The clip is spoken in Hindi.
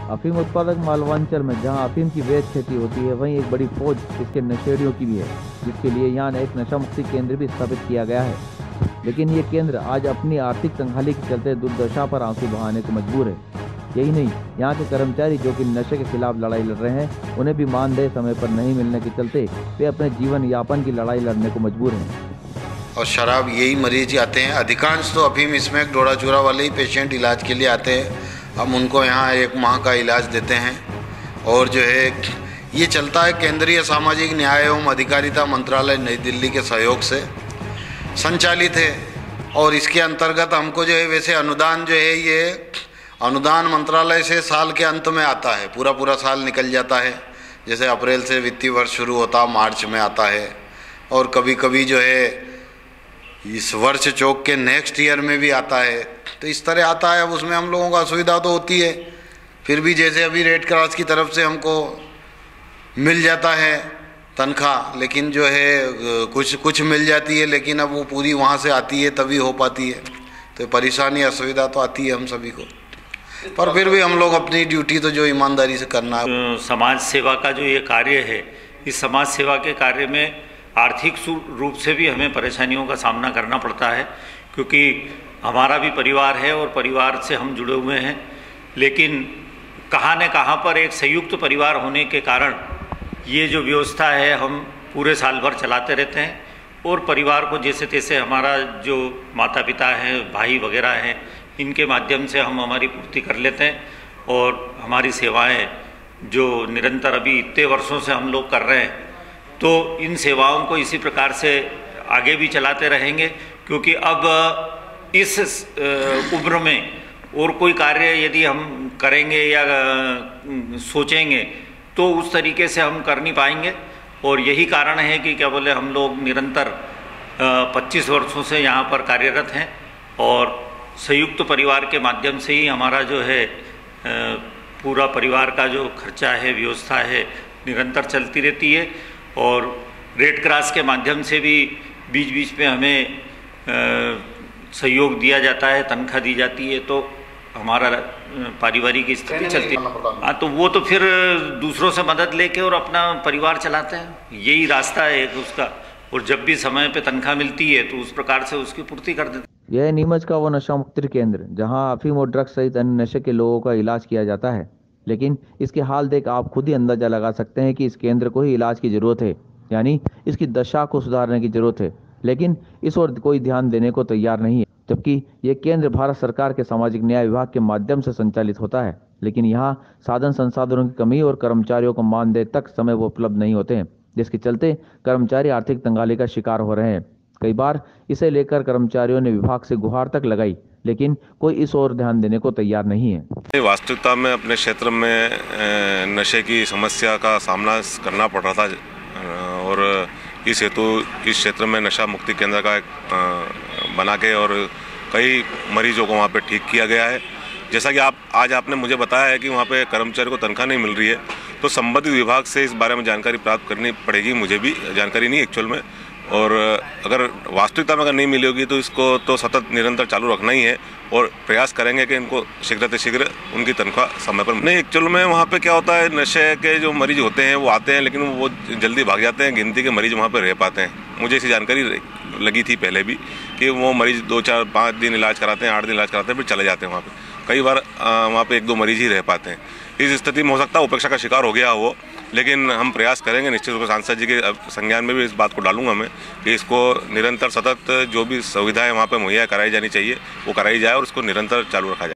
अफीम उत्पादक मालवांचल में जहां अफीम की अवैध खेती होती है, वहीं एक बड़ी फौज इसके नशेड़ियों की भी है, जिसके लिए यहाँ एक नशा मुक्ति केंद्र भी स्थापित किया गया है। लेकिन ये केंद्र आज अपनी आर्थिक तंगहाली के चलते दुर्दशा पर आंसू बहाने को मजबूर है। यही नहीं, यहाँ के कर्मचारी जो कि नशे के खिलाफ लड़ाई लड़ रहे हैं, उन्हें भी मानदेय समय पर नहीं मिलने के चलते वे अपने जीवन यापन की लड़ाई लड़ने को मजबूर हैं। और शराब यही मरीज आते हैं, अधिकांश तो अफीम स्मैक डोरा चूरा वाले ही पेशेंट इलाज के लिए आते हैं। हम उनको यहाँ 1 माह का इलाज देते हैं। और जो है ये चलता है केंद्रीय सामाजिक न्याय एवं अधिकारिता मंत्रालय नई दिल्ली के सहयोग से संचालित है। और इसके अंतर्गत हमको जो है वैसे अनुदान जो है ये अनुदान मंत्रालय से साल के अंत में आता है, पूरा साल निकल जाता है। जैसे अप्रैल से वित्तीय वर्ष शुरू होता, मार्च में आता है। और कभी कभी जो है इस वर्ष चौक के नेक्स्ट ईयर में भी आता है। तो इस तरह आता है। अब उसमें हम लोगों को असुविधा तो होती है, फिर भी जैसे अभी रेड क्रॉस की तरफ से हमको मिल जाता है तनख्वाह, लेकिन जो है कुछ मिल जाती है, लेकिन अब वो पूरी वहाँ से आती है तभी हो पाती है। तो परेशानी असुविधा तो आती है हम सभी को, पर फिर भी हम लोग अपनी ड्यूटी तो जो ईमानदारी से करना है। समाज सेवा का जो ये कार्य है, इस समाज सेवा के कार्य में आर्थिक रूप से भी हमें परेशानियों का सामना करना पड़ता है, क्योंकि हमारा भी परिवार है और परिवार से हम जुड़े हुए हैं। लेकिन कहाँ न कहाँ पर एक संयुक्त परिवार होने के कारण ये जो व्यवस्था है हम पूरे साल भर चलाते रहते हैं। और परिवार को जैसे तैसे हमारा जो माता पिता हैं, भाई वगैरह हैं, इनके माध्यम से हम हमारी पूर्ति कर लेते हैं। और हमारी सेवाएं जो निरंतर अभी इतने वर्षों से हम लोग कर रहे हैं, तो इन सेवाओं को इसी प्रकार से आगे भी चलाते रहेंगे। क्योंकि अब इस उम्र में और कोई कार्य यदि हम करेंगे या सोचेंगे तो उस तरीके से हम कर नहीं पाएंगे। और यही कारण है कि क्या बोले, हम लोग निरंतर 25 वर्षों से यहाँ पर कार्यरत हैं। और संयुक्त परिवार के माध्यम से ही हमारा जो है पूरा परिवार का जो खर्चा है, व्यवस्था है, निरंतर चलती रहती है। और रेड क्रॉस के माध्यम से भी बीच बीच में हमें सहयोग दिया जाता है, तनख्वाह दी जाती है, तो हमारा पारिवारिक स्थिति चलती है। हाँ, तो वो तो फिर दूसरों से मदद लेके और अपना परिवार चलाते हैं, यही रास्ता है एक उसका। और जब भी समय पे तनख्वाह मिलती है तो उस प्रकार से उसकी पूर्ति कर देते हैं। यह नीमच का वो नशा मुक्ति केंद्र जहां अफीम और ड्रग्स सहित अन्य नशे के लोगों का इलाज किया जाता है। लेकिन इसके हाल देख आप खुद ही अंदाजा लगा सकते हैं कि इस केंद्र को ही इलाज की जरूरत है, यानी इसकी दशा को सुधारने की जरूरत है। लेकिन इस ओर कोई ध्यान देने को तैयार नहीं है, जबकि ये केंद्र भारत सरकार के सामाजिक न्याय विभाग के माध्यम से संचालित होता है। लेकिन यहाँ साधन संसाधनों की कमी और कर्मचारियों को मानदेय तक समय वो उपलब्ध नहीं होते हैं, जिसके चलते कर्मचारी आर्थिक तंगाली का शिकार हो रहे हैं। कई बार इसे लेकर कर्मचारियों ने विभाग से गुहार तक लगाई, लेकिन कोई इस ओर ध्यान देने को तैयार नहीं है। वास्तविकता में अपने क्षेत्र में नशे की समस्या का सामना करना पड़ रहा था, और इस हेतु इस क्षेत्र में नशा मुक्ति केंद्र का बना के और कई मरीजों को वहाँ पे ठीक किया गया है। जैसा कि आज आपने मुझे बताया है कि वहाँ पे कर्मचारी को तनख्वाह नहीं मिल रही है, तो संबंधित विभाग से इस बारे में जानकारी प्राप्त करनी पड़ेगी। मुझे भी जानकारी नहीं एक्चुअल में, और अगर वास्तविकता में अगर नहीं मिली होगी तो इसको तो सतत निरंतर चालू रखना ही है। और प्रयास करेंगे कि इनको शीघ्र उनकी तनख्वाह समय पर नहीं। एक्चुअल में वहाँ पे क्या होता है, नशे के जो मरीज होते हैं वो आते हैं, लेकिन वो जल्दी भाग जाते हैं। गिनती के मरीज वहाँ पे रह पाते हैं। मुझे ऐसी जानकारी लगी थी पहले भी कि वो मरीज 2, 4, 5 दिन इलाज कराते हैं, 8 दिन इलाज कराते हैं, फिर चले जाते हैं वहाँ पे। कई बार वहाँ पे 1-2 मरीज ही रह पाते हैं। इस स्थिति में हो सकता है उपेक्षा का शिकार हो गया हो, लेकिन हम प्रयास करेंगे निश्चित रूप से। सांसद जी के संज्ञान में भी इस बात को डालूंगा मैं कि इसको निरंतर सतत जो भी सुविधाएं वहाँ पे मुहैया कराई जानी चाहिए वो कराई जाए और इसको निरंतर चालू रखा जाए।